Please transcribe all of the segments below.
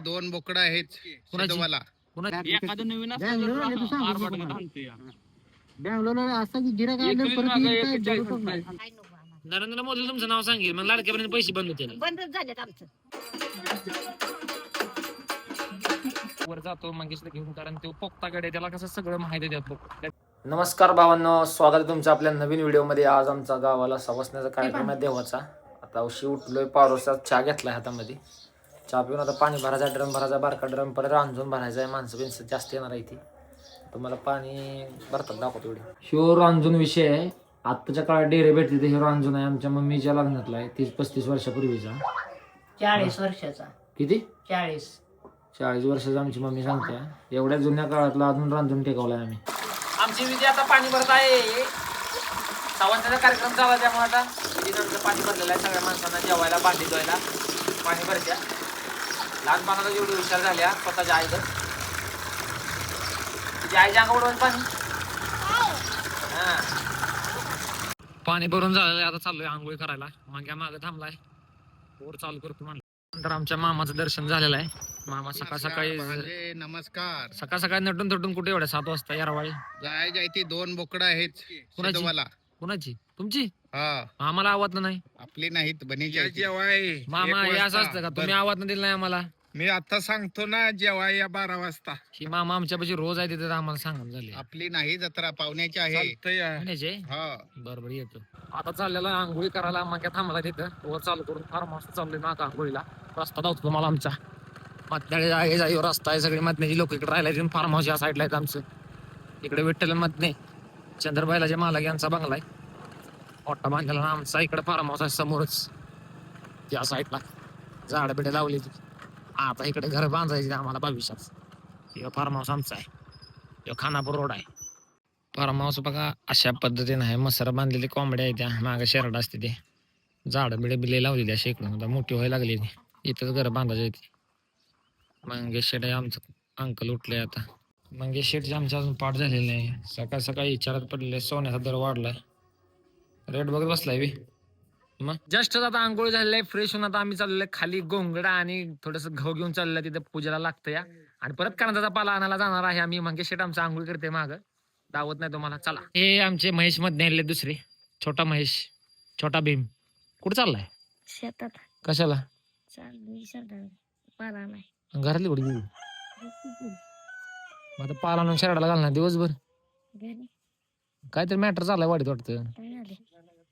दोन बोकडं आहेत शिदवाला. एखादं नवीन नरेंद्र मोदी तुमचं नाव सांगेल मग लाडक्यापर्यंत पैसे बंद होते. बंदच झालेत आमचं. वर जातो मग घेऊन कारण तो पोक्ताकडे त्याला कसं सगळं माहिती देतो. नमस्कार भावांनो, स्वागत आहे तुमचं आपल्या नवीन व्हिडिओमध्ये. आज आमचा गावाला सवासण्याचा कार्यक्रम आहे देवाचा. आता उशी उठलोय, पारोसा चहा घेतलाय हातामध्ये. चहा पिऊन आता पाणी भरायचा, ड्रम भरायचा, बारका ड्रम परत रांजून भरायचा आहे. माणसं बिनसं जास्त येणार आहे ती. तुम्हाला पाणी भरतात दाखवतो व्हिडिओ. ह्यो रांजून विषय आहे. आत्ताच्या काळात डेरे भेटते ते. हे रांजून आहे आमच्या मम्मीच्या लग्नातला आहे, 30-35 वर्षापूर्वीचा. 40 वर्षाचा. किती? 40 वर्षाचा आमची मम्मी सांगते. एवढ्या जुन्या काळातला अजून रांजून टेकवलाय आम्ही. आमची विधी आता पाणी भरत आहे. सवासण्याचा कार्यक्रम चालला त्यामुळे आता विधीनंतर पाणी भरलेलं आहे. सगळ्या माणसांना जेवायला, भांडी धुवायला पाणी भरत्या. लहानपणाला जेवढी हुशार झाल्या स्वतःच्या आईचं. तुझ्या आईच्या अंगावर पाणी पाणी भरून झालेलं. आता चाललोय आंघोळी करायला. मागे थांबलाय, वर चालू करतो म्हणलं. नंतर आमच्या मामाचं दर्शन झालेलं आहे. मामा सकाळी नमस्कार. सकाळी नटून थटून कुठे एवढ्या 7 वाजता यारवाळी जायची दोन बोकडं आहेत शिदवाला. कुणाची? तुमची? हा, आम्हाला आवडत नाही. आपली नाहीत बनीची जेवाय. मामा हे असं असतं का? तुम्ही आवडत दिलं नाही आम्हाला. मी आता सांगतो ना, जेवाय या 12 वाजता. ही मामा आमच्यापाशी रोज आहे तिथे आम्हाला सांगून झाली. आपली नाही जत्रा, पाहुण्याची आहे. बरोबर येतो. आता चाललेला आंघोळी करायला. मग थांबला तिथं वर चालू करून फार्म हाऊस चाललोय मागा आंघोळीला. रस्ता दाखवतो तुम्हाला आमचा. मधल्या जागेवर रस्ता आहे. सगळी मधण्याची लोक इकडे राहिला. फार्म हाऊस या साईडला आहेत आमचं. इकडे विठ्ठल मधने चंद्रबाईलाच्या मालक यांचा बंगला आहे मोठा बांधलेला. आमचा इकडे फार्म हाऊस आहे समोरच त्या साईडला. झाड बिडे लावली. आता इकडे घर बांधायचे आम्हाला भविष्यात. हे फार्म हाऊस आमचा आहे. हे खानापूर रोड आहे. फार्म हाऊस बघा अशा पद्धतीने आहे. मसर बांधलेली कोंबड्या आहे त्या. मागे शेरड असते ते. झाडं बिडे बिले लावलेली अशी इकडून मोठी व्हायला लागली. इथंच घर बांधायचे येते. मंगेश शेट आहे आमचं. अंकल उठले आता. मंगेश शेटचे आमच्या अजून पाठ झालेले नाही. सकाळी विचारात पडलेले. सोन्याचा दर वाढलाय. रेट बघत बसलाय बी. मग जस्ट आता आंघोळ झालेलं आहे. फ्रेश होऊन आता आम्ही चाललेलो खाली. गोंगडा आणि थोडस गहू घेऊन चाललेलं तिथे पूजेला लागतं या. आणि परत कांदाचा पाला आणायला जाणार आहे आम्ही. मंगेश शेट आमचा आंघोळ करते माग. दावत नाही तुम्हाला. चला. हे आमचे महेश मध्ये आले दुसरे. छोटा महेश, छोटा भीम. कुठं चाललाय? शेतात. कशाला? पाला नाही. घरातली कुठे गेली? आता पाला आणून शर्टाला घालणार दिवसभर. काहीतरी मॅटर चाललाय वाढीत वाटतं.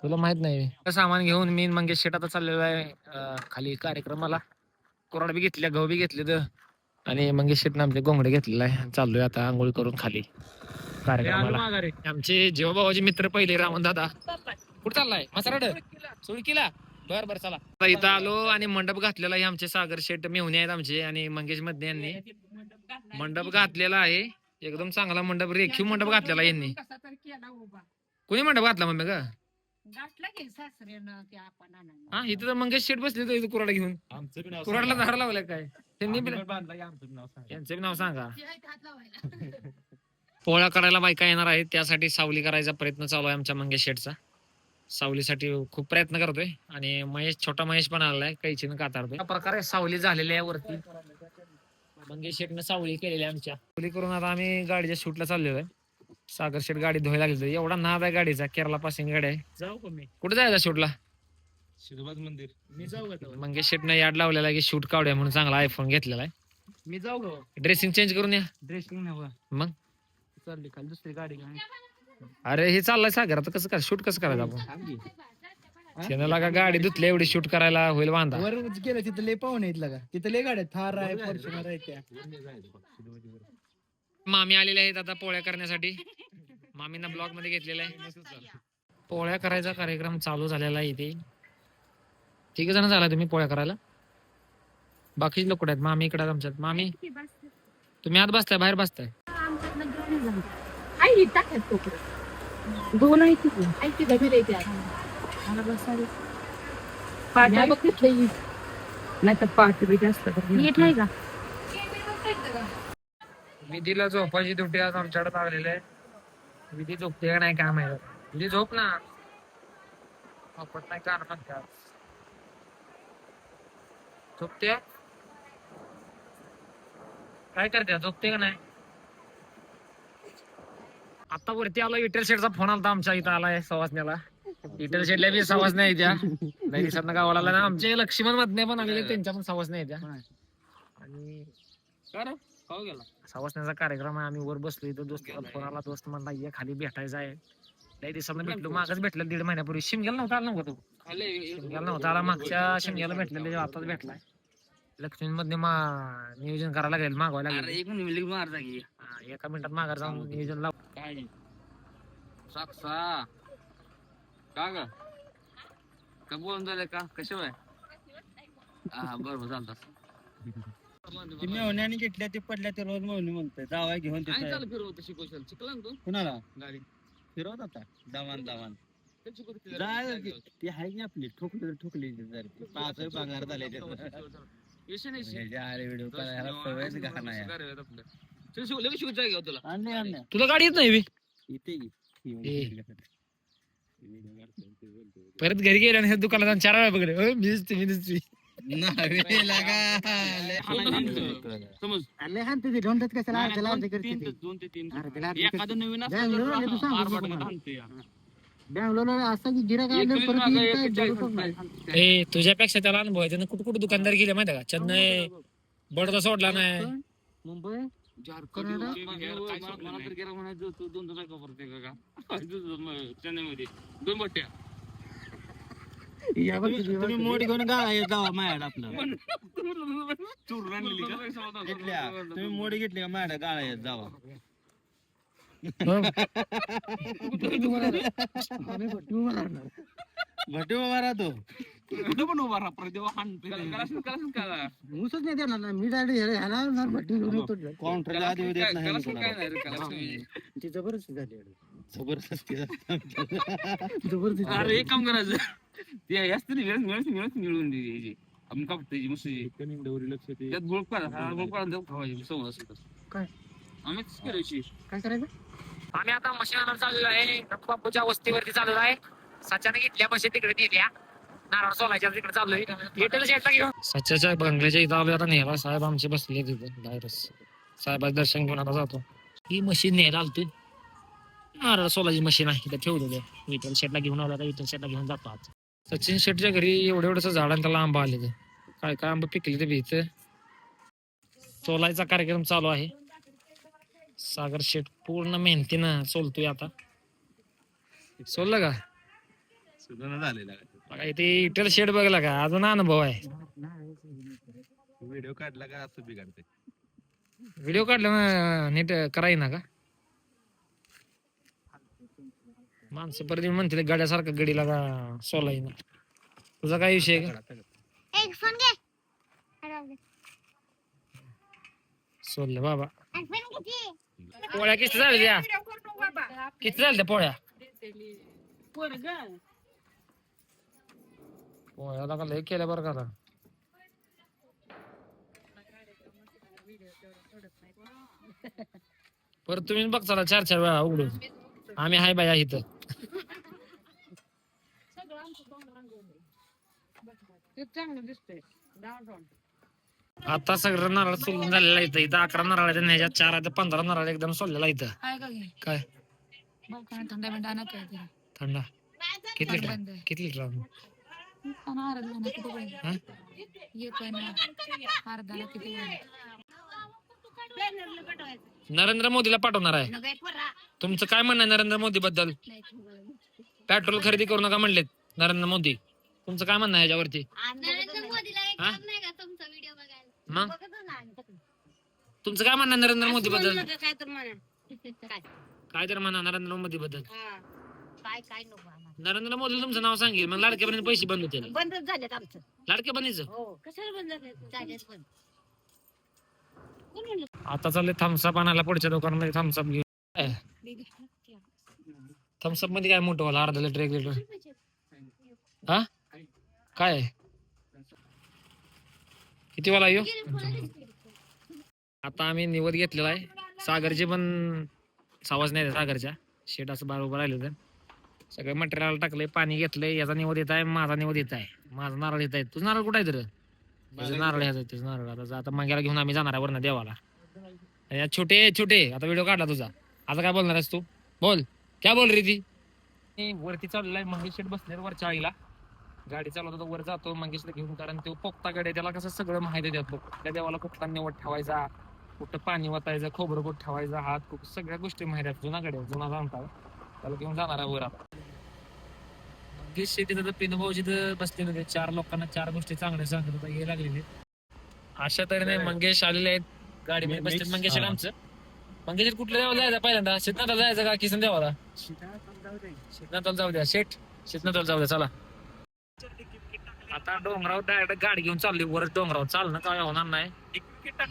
तुला माहित नाही? सामान घेऊन मी मंगेश शेट आता चाललेलो आहे खाली कार्यक्रमाला. कोराड बी घेतल्या, गहू बी घेतले तर. आणि मंगेश शेटनं आमचे गोंगडे घेतलेला आहे. चाललोय आता आंघोळी करून खाली कार्यक्रमाला. आमचे जेव्हाभावाचे मित्र पहिले रामन दादा. कुठं चाललाय? मसाराड सुळकीला. बर चला. इथं आलो आणि मंडप घातलेला आहे. आमचे सागर शेट मेहुणे आहेत आमचे. आणि मंगेश मध्ये यांनी मंडप घातलेला आहे. एकदम चांगला मंडप, रेखीव मंडप घातलेला यांनी. कोणी मंडप घातला मम्मी का? हा, इथं तर मंगेश शेट बसले तर कुराडा घेऊन. कुराडला झाड लावलंय काय त्यांनी? यांचं बी नाव सांगा. पोळ्या करायला बायका येणार आहेत. त्यासाठी सावली करायचा प्रयत्न चालू आहे आमच्या मंगेश शेटचा. सावलीसाठी खूप प्रयत्न करतोय. आणि महेश, छोटा महेश पण आलाय कैचीनं कातारतोय. या प्रकारे सावली झालेली आहे वरती. मंगेश शेटनं सावली केलेली आहे आमच्या. सावली करून आता आम्ही गाडीच्या शूटला चाललेलो आहे. सागर शेट गाडी धुवायला लागली. एवढा नाद आहे गाडीचा. केरला पासिंग गाडी आहे. जाऊ का मी? कुठे जायचं शूटला? शिरबाज मंदिर. मी जाऊ का? मंगेश शेटनं याड लावलेला आहे की शूट काढूया म्हणून. चांगला आयफोन घेतलेला आहे. मी जाऊ का? ड्रेसिंग चेंज करून या. ड्रेसिंग नाही मग चालली खाली दुसरी गाडी. अरे हे चाललंय सागर. आता कसं काय शूट कसं करायचं आपण? त्यानं लागा गाडी धुतली एवढी शूट करायला होईल वांदा. वर गेलं तिथं लय पाहुणे आहेत लागा. तिथं लय गाड्या थार आहे, फॉर्च्युनर आहे त्या. मामी आलेले आहेत आता पोळ्या करण्यासाठी. मामींना ब्लॉग मध्ये घेतलेला आहे. पोळ्या करायचा कार्यक्रम चालू झालेला आहे इथे. 3 जण झाला तुम्ही पोळ्या करायला. बाकीचे लोक आहेत. मामी इकडे आमच्यात. मामी तुम्ही आत बसताय बाहेर बसताय? दोन आहे नाही तर पाठ बी जास्त नाही का? विधीला झोपायची दुटी आज आमच्याकडे लागलेली आहे. विधी झोपते का नाही काय माहिती. विधी झोप ना. आपण नाही कारण म्हणतात झोपते काय करते झोपते का नाही आता वरती आला विठ्ठल शेठचा फोन आला आमच्या इथं आलाय सवासण्याला विठ्ठल शेठला बी सवास नाही द्या नाही दिसत गावाला आला ना आमचे लक्ष्मण मधने पण आलेले त्यांच्या पण सवास नाही द्या आणि सवासण्याचा कार्यक्रम आहे आम्ही वर बसलो इथं दोस्त फोन आला दोस्त म्हणला ये खाली भेटायचं आहे लई दिवसांना भेटलो मागच भेटलं 1.5 महिन्यापूर्वी शिमग्याला नव्हता आला नव्हता तू शिमग्याला नव्हता आला मागच्या शिमग्याला भेटलेले आताच भेटलाय लक्ष्मी मध्ये नियोजन करायला लागेल मागवायला लागेल एका मिनिटात माघार जाऊन नियोजन लाव का बोलून झालं का कशा आहे हा बरोबर चालतात ती मेवण्याने घेतल्या ते पडल्या ते रोज मेवणी म्हणतोय जावा घेऊन ते चालू फिरवतो शिकवशाल शिकला ना तू कुणाला गाडी फिरवत आता दमान दमान ते शिकवतो ती आहे की आपली ठोकली पाच पगार झाले विषय नाही व्हिडिओ करायला सवयच घाण आहे. चल शिकवलं शिकवत जाय तुला आणले तुला गाडी येत नाही बे? इथे परत घरी गेल्या आणि दुकानात जाऊन 4 वेळा बघले मी दिसते समज ढोंडत कशाला दोन ते तीन एखादं नवीन बँगलोरला असं की गिराक ए तुझ्यापेक्षा त्याला अनुभव आहे त्यानं कुठं कुठं दुकानदार गेले माहिती का चेन्नई बडोदा सोडला नाही मुंबई मला तर गेला म्हणायचं तू 2 बायका वापरते का चेन्नईमध्ये 2 बट्ट्या तुम्ही मोड घेऊन जावा मायाड आपलं चूर आणलेली का घेतल्या तुम्ही मोडी घेतली का मायाड गाळा येत जावा भटी उभा राहतो कुठं पण उभा राहा प्रदेव मुसच नाही देणार ना मी भट्टी काउंटरला आधी देत नाही ती जबरदस्ती झाली जबरदस्ती अरे एक काम करायचं ते जास्त मिळून दे आपण कापतो मस्त त्यात गोळ खावायची समज काय आम्हीच करायची काय करायचं आम्ही आता मशीन चाललेलो आहे बापूच्या वस्तीवरती चालू आहे सच्याने घेतल्या मशीन तिकडे नेल्या नारळ सोलायच्या तिकडे चाललोय भेटेल शेटला घेऊन सच्याच्या बंगल्याच्या इथं आलो आता नेला साहेब आमचे बसले तिथं डायरेक्ट साहेबाचं दर्शन घेऊन आता जातो ही मशीन न्यायला आलती नारळ सोलायची मशीन आहे तिथे ठेवलेली विठ्ठल शेटला घेऊन आला विठ्ठल शेटला घेऊन जातो आज सचिन शेटच्या घरी एवढं झाड आणि त्याला आंबा आले काय काय आंबा पिकले ते भीत सोलायचा कार्यक्रम चालू आहे सागर शेट पूर्ण मेहनतीनं सोलतोय आता सोललं का बघा इथे इटेल शेट बघला का अजून अनुभव आहे व्हिडिओ काढला का असं बिघडते व्हिडिओ काढला ना नीट कराय ना का माणसं परत म्हणते गड्यासारखं गडीला का सोलाय ना तुझा काय विषय आहे का सोडलं बाबा पोळ्या किती झाल्या किती झाल्या पोळ्या पोळ्याला का लय केल्या बरं का परत तुम्ही बघ चला 4 वेळा उघडून आम्ही हाय बाया इथं आता सगळं नारळ सोलून झालेला इथं 11 नारळ ह्याच्यात 4 आहे 15 नारळ एकदम सोडलेला इथं काय थंडा किती लिटर नरेंद्र मोदीला पाठवणार आहे तुमचं काय म्हणणं आहे नरेंद्र मोदी बद्दल पेट्रोल खरेदी करू नका म्हणलेत नरेंद्र मोदी तुमचं काय म्हणणं आहे याच्यावरती मग तुमचं काय म्हणणं नरेंद्र मोदी बद्दल काय तर म्हणा नरेंद्र मोदी बद्दल नरेंद्र मोदी तुमचं नाव सांगेल मग लाडक्या बहिणी पैसे बंद होते बंदच झालेत आमचं लाडक्या बहिणीचं कशाला बंद झालेत बंद आता चालले थम्सअप आणायला पुढच्या दुकानामध्ये थम्सअप घेऊन थम्सअप मध्ये काय मोठं वाला अर्धा लिटर 1 लिटर हा काय किती वाला येऊ आता आम्ही निवड घेतलेला आहे सागरचे पण सावज नाही सागरच्या शेट असं बार उभं राहिलं तर सगळं मटेरियल टाकलंय, पाणी घेतलंय. याचा निवड येत आहे, माझा निवड येत आहे, माझा नारळ येत आहे. तुझं नारळ कुठं आहे तर नारळ ह्याचा त्याचं नारळ. आता मंग्याला घेऊन आम्ही जाणार आहे वरनं देवाला. आणि आज छोटे छोटे आता व्हिडिओ काढला तुझा. आता काय बोलणार आहेस तू? बोल, काय बोल रे ती. वरती चाललाय मंगेश शेट बसले वरच्या आईला. गाडी चालवतो वर जातो मंगेशला घेऊन, कारण तो पोक्ता गाडी त्याला कसं सगळं माहिती देतो. त्या देवाला कुठला निवड ठेवायचा, कुठं पाणी वाचायचं, खोबरं कुठं ठेवायचा, हात कुठं, सगळ्या गोष्टी माहिती आहेत. जुनाकडे जुना जाणता त्याला घेऊन जाणार आहे वर. मंगेश शेट्टी तर पिनभाऊजी तर बसले होते. 4 लोकांना 4 गोष्टी चांगल्या सांगत होता, हे लागलेले. अशा तऱ्हेने मंगेश आलेले आहेत गाडीमध्ये बसले. मंगेश आमचं. मंगेश कुठल्या देवाला जायचं पहिल्यांदा? शेतनाथला जायचं का किसन देवाला? शेतनाथला जाऊ द्या. शेतनाथला जाऊ द्या. चला आता डोंगरावर डायरेक्ट गाडी घेऊन चालली वर. डोंगरावर चालणं काय होणार नाही.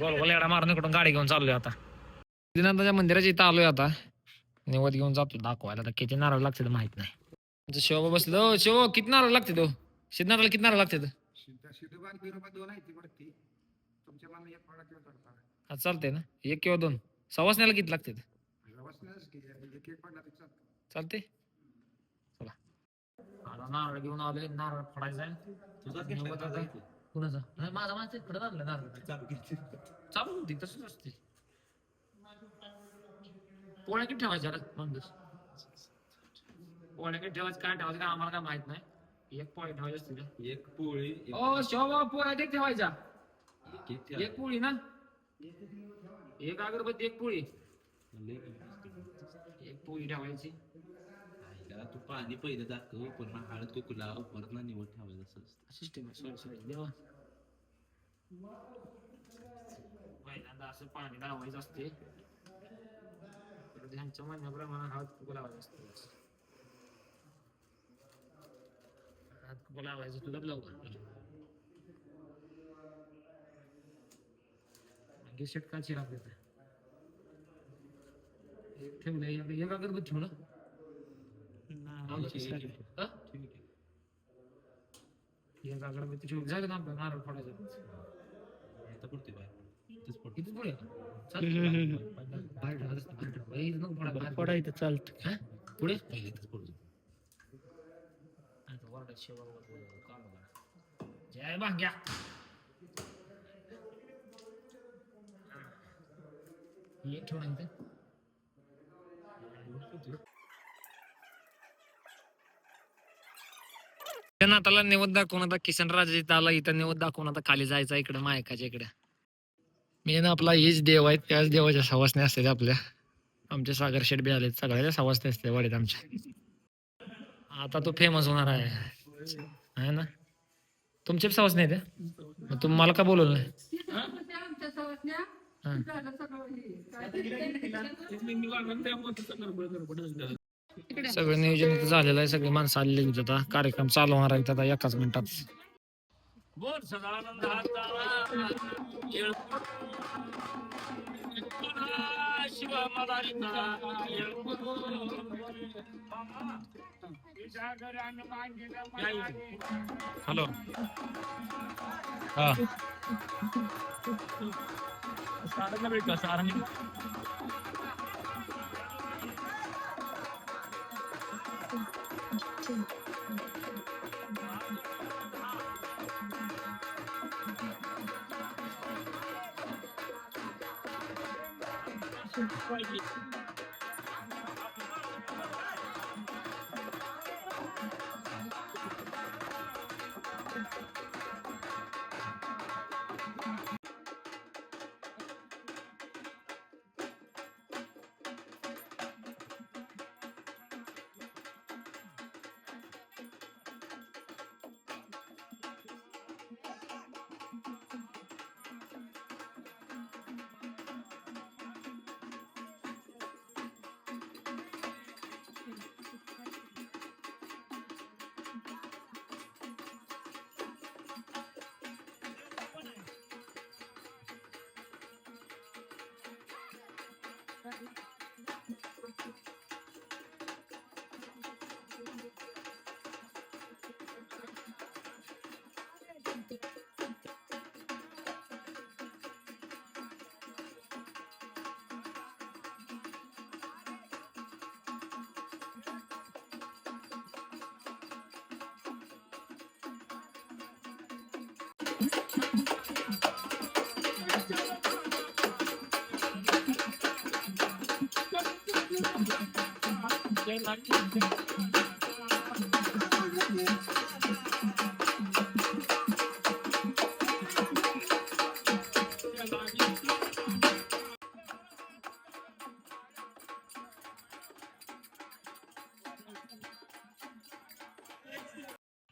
गोल येडा मारून इकडून गाडी घेऊन चाललोय आता. सिद्धनाथाच्या मंदिराच्या इथं आलोय आता. निवद घेऊन जातो दाखवायला. आता किती नारळ लागते माहित नाही. शिवबा बसलो. शिव किती नारळ लागते तो? सिद्धनाथाला किती नारळ लागते? हा चालते ना, 1 किंवा 2. सवासण्याला किती लागते? चालते. चला आता नारळ घेऊन आलोय. नारळ फोडायचा आहे. कुणाचा नाही, माझा माझं इकडे लागलं नारळ. चालू होती तसंच असते. पोळ्या किती ठेवायच्या माणूस? पोळ्या किती ठेवायचं, काय ठेवायचं काय आम्हाला काय माहित नाही. 1 पोळी ठेवायची असते का? 1 पोळी. ओ शिवबा, पोळ्या किती ठेवायच्या? 1 पोळी ना. 1 अगरबत्ती 1 पोळी. 1 पोळी ठेवायची. तू पाणी पहिलं दाखव, पुन्हा हळद कुकू लाव, परत निवड ठेवायचं. सिस्टम सॉरी देवा. पहिल्यांदा असं पाणी लावायचं असते, ह्यांच्या म्हणण्याप्रमाणे हळद कुकू लावायचं असते. हळद कुकू लावायचं तुला लवकर. षटकाची लागते ठेवलंय. 1 अगरबत्ती ठेवलं. एक अगरबत्ती ठेवली झालं ना आपलं नारळ फोडायचं. किती पुढे फोडायचं चालतं पुढे. जय भांग्या. एक ठेवून नाताला निवद दाखवून आता किसन राजाच्या आला. इथं निवद दाखवून आता खाली जायचं इकडे मायकाच्या इकडे. मेन आपला हीच देव आहेत, त्याच देवाच्या सवासने असतात आपल्या. आमचे सागर शेठ बी आले, सगळ्याच्या सवासने असते वाडीत आमच्या. आता तो फेमस होणार आहे ना. तुमचे सवासने आहेत मग तुम्हाला का बोलवलं नाही? सगळं नियोजन झालेलं आहे. सगळी माणसं आलेली आहेत. आता कार्यक्रम चालू होणार आहेत आता 1 मिनिटात. हॅलो हा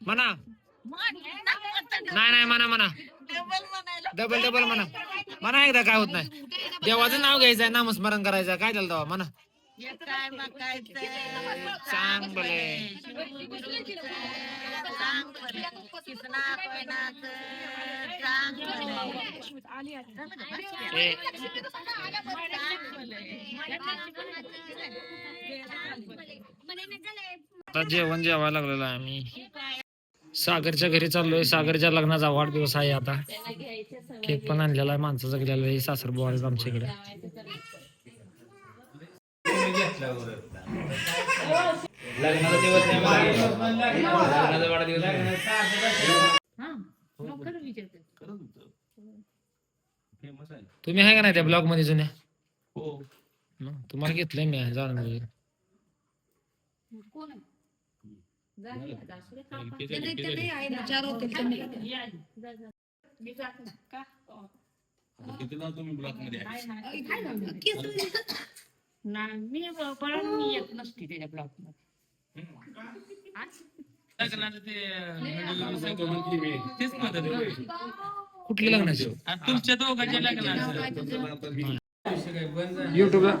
म्हणा नाही म्हणा डबल डबल म्हणा एकदा काय होत नाही. देवाचं नाव घ्यायचंय, नामस्मरण करायचं, काय झालं तेव्हा म्हणा. सांग भले आता जेवण जेवायला लागलेलो आहे आम्ही. सागरच्या घरी चाललोय. सागरच्या लग्नाचा वाढदिवस आहे आता. केक पण आणलेला आहे, माणसाचा गेलेला आहे. सासर बुवा आहेत आमच्याकडे. लग्नाचा दिवस नाही लग्नाचा वाढदिवस फेमस आहे. तुम्ही आहे का नाही त्या ब्लॉग मध्ये जुन्या? हो तुम्हाला घेतलंय मी जाणून. किती नाव तुम्ही ब्लॉक मध्ये आहे? मी येत नसते त्याच्या ब्लॉक मध्ये. लग्नाचं ते तेच पद्धत आहे. कुठले लग्नाचे? तुमच्या दोघांच्या लग्नाचं युट्यूबला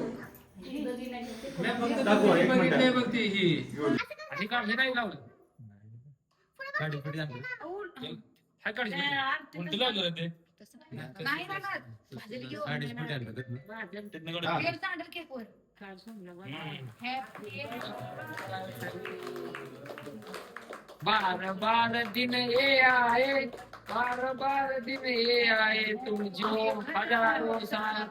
बघितलंय बघ ते ही काढले नाही लावलं. गाडी फिटी आणली. हाय काढले. उलटं लावलं रे ते. गाडीच फिटी आणलं तिथनं गाडी. बार बार दिन ये आए, बार दिन ये आए, तुम जो हजारों साल.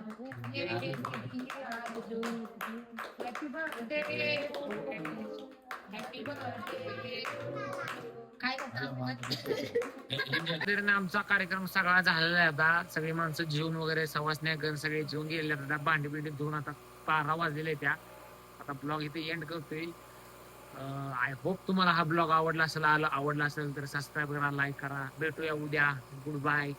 आमचा कार्यक्रम सगळा झालेला आहे आता. सगळी माणसं जेवून वगैरे सवासण्या गण सगळे जेवून गेलेले आता. भांडी बिंडी धुवून आता 12 वाजलेले त्या. आता ब्लॉग इथे एंड करतोय. आय होप तुम्हाला हा ब्लॉग आवडला असेल तर सबस्क्राईब करा, लाईक करा. भेटूया उद्या. Good bye.